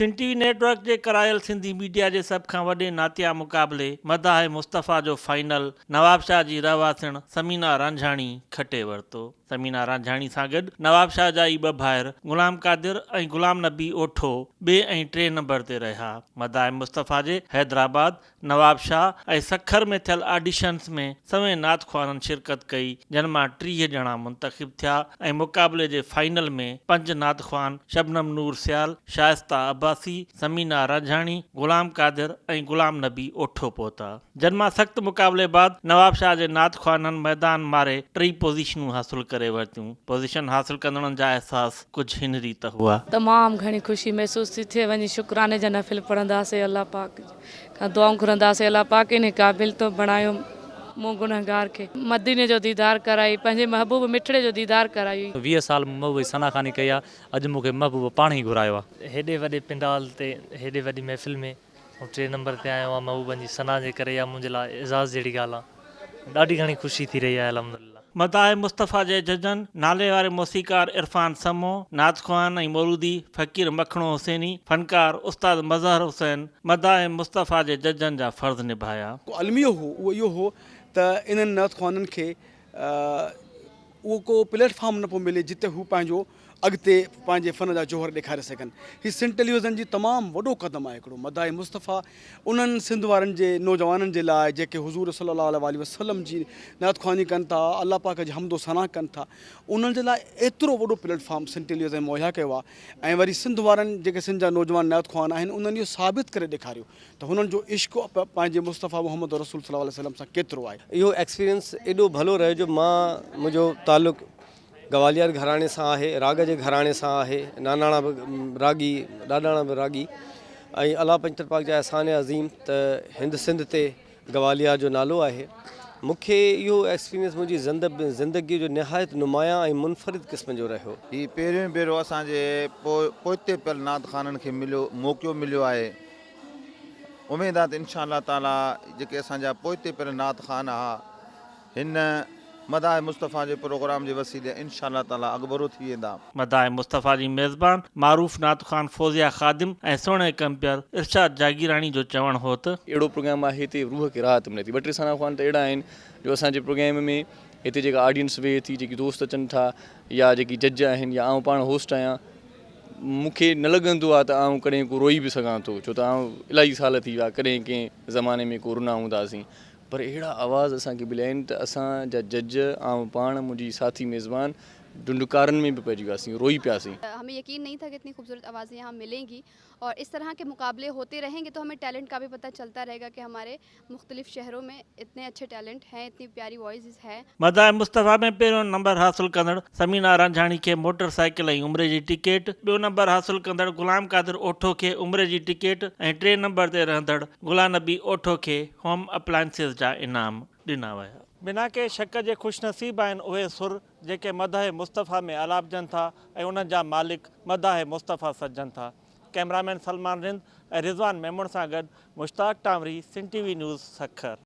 Sindh TV network जे करायल Sindhi media जे सभ खां वॾे नातिया मुक़ाबले मदाह मुस्तफ़ा जो फाइनल नवाबशाह जी रहवासिण समीना रांझाणी खटे वरितो। समीना रांझाणी सां गॾु नवाबशाह जा ई ॿ भाइर गुलाम कादिर ऐं गुलाम नबी ओठो 2 ऐं 3 नंबर ते रहिया। मदाह मुस्तफ़ा जे हैदराबाद, नवाबशाह ऐं सखर में थियल ऑडिशन्स में सवें नात ख़्वाननि शिरकत कई, जिन मां 30 ॼणा मुंतख़िब थिया ऐं मुक़ाबले जे फाइनल में 5 नात ख़्वान शबनम नूर सियाल, शाइस्ता अब्बासी, समीना रांझाणी, गुलाम कादिर ऐं गुलाम नबी ओठो पहुता। जिन मां सख़्त मुक़ाबले बाद नवाबशाह जे नात ख़्वाननि मैदान मारे 3 पोज़ीशनूं हासिल करे वरितियूं। पोज़ीशन हासिल कंदड़नि जा अहसास कुझु हिन रीत हुआ। तमामु घणी ख़ुशी महसूस थी थिए वञी, शुक्राने जा नफ़िल पढ़ंदासीं, अल्लाह पाक खां दुआऊं घुरंदासीं, अल्लाह पाक इन क़ाबिल तो बणायो मूं गुनहगार के मदीने जो दीदार कराई, पंहिंजे महबूब मिठड़े जो दीदार कराई। 20 साल महबूब सनाखानी कई आहे, अॼु मूंखे महबूब पाण ई घुरायो आहे। हेॾे वॾे पिंडाल ते हेॾे वॾी महफ़िल में 3 नंबर ते आयो आहे, महबूबनि जी सना जे करे, मुंहिंजे लाइ एज़ाज़ जहिड़ी ॻाल्हि आहे। ॾाढी घणी ख़ुशी थी रही आहे अल्हम्दुलिल्लाह। मदाह मुस्तफ़ा जे जजनि नाले वारे मौसीकार इरफान समो, नात ख़्वान ऐं मौलूदी फ़कीर मखणो हुसैनी, फनकार उस्ताद मज़हर हुसैन मदाह मुस्तफ़ा जे जजनि जा फ़र्ज़ निभाया। अलमियो हो उहो इहो हो त इन्हनि नात ख़्वाननि खे उहो को प्लेटफॉर्म न पियो मिले जिते हू पंहिंजो अॻिते पंहिंजे फ़न जा जोहर ॾेखारे सघनि। हीअ सिंध टेलीविज़न जी तमामु वॾो क़दम आहे हिकिड़ो। मदाह मुस्तफ़ा उन्हनि सिंध वारनि जे नौजवाननि जे लाइ जेके हुज़ूर सल्लल्लाहु अलैहि वसल्लम जी नात ख़्वानी कनि था, अल्लाह पाक जी हमदो सना कनि था, उन्हनि जे लाइ एतिरो वॾो प्लेटफॉर्म सिंध टेलीविज़न मुहैया कयो आहे। ऐं वरी सिंध वारनि जेके सिंध जा नौजवान नात ख़्वान आहिनि, उन्हनि इहो साबित करे ॾेखारियो त हुननि जो इश्क़ पंहिंजे मुस्तफ़ा मुहम्मद रसूल सल्लल्लाहु अलैहि वसल्लम सां केतिरो आहे। इहो एक्सपीरियंस एॾो भलो रहियो जो मुंहिंजो तालुक़ु ग्वालियर घराणे सां आहे, राग जे घराणे सां आहे। नानाणा बि रागी, ॾाॾाणा बि रागी, ऐं अलाह पंजतर पाक जा अहसान अज़ीम त हिंद सिंध ते ग्वालियर जो नालो आहे। मूंखे इहो एक्सपीरियंस मुंहिंजी ज़िंदगी जो निहायत नुमायां ऐं मुनफ़रिद क़िस्म जो रहियो। हीउ पहिरियों भेरो असांजे पोइते पियल नात ख़ाननि खे मौक़ो मिलियो आहे। उमेदु आहे त इंशा अल्लाह ताला जेके असांजा पोइते पियल नात ख़ान हुआ, हिन मदाह मुस्तफ़ा जे प्रोग्राम जे वसीले इंशा अल्लाह ताला अॻभरो थी वेंदा। मदाह मुस्तफ़ा जी मेज़बान मारूफ़ नात ख़ान फ़ौज़िया ख़ादिम ऐं सुहिणे कंपियर इरशाद जागीराणी जो चवणु हो त अहिड़ो प्रोग्राम आहे हिते रूह खे राहत मिले थी। 2-3 सना ख़्वान त अहिड़ा आहिनि जो असांजे प्रोग्राम में हिते जेका ऑडियंस वेहे थी, जेकी दोस्त अचनि था या जेकी जज आहिनि या आउं पाण होस्ट आहियां, मूंखे न लॻंदो आहे त आउं कॾहिं को रोई बि सघां थो, छो त आउं इलाही साल थी विया, कॾहिं कंहिं ज़माने में कोरोना हूंदासीं, पर अहिड़ा आवाज़ असांखे मिलिया आहिनि त असांजा जज आउं पाण मुंहिंजी साथी मेज़बान ढुंढकारनि में भी पहुंच गयासीं, रोई पियासीं। हमें यकीन नहीं था कि इतनी खूबसूरत आवाज़ें यहाँ मिलेंगी, और इस तरह के मुकाबले होते रहेंगे तो हमें टैलेंट का भी पता चलता रहेगा कि हमारे मुख्तलिफ शहरों में इतने अच्छे टैलेंट हैं, इतनी प्यारी वॉइस है। मदाह मुस्तफ़ा में पहिरियों नंबर हासिल कंदड़ समीना रांझाणी खे मोटरसाइकिल ऐं उमिरि जी टिकट, ॿियो नंबर हासिल कंदड़ गुलाम कादिर ओठो खे उमिरि जी टिकट ऐं 3 नंबर ते रहंदड़ गुलाम नबी ओठो खे होम अप्लायंसिस जा इनाम ॾिना विया। बिना के शक जे ख़ुशनसीब आहिनि उहे सुर जेके मदाह मुस्तफ़ा में अलापजनि था ऐं उन्हनि जा मालिक मदाह मुस्तफ़ा सजनि था। कैमरामैन सलमान रिंद ऐं रिज़वान मेमून सां गॾु मुश्ताक टामरी, सिंध टीवी न्यूज़, सखर।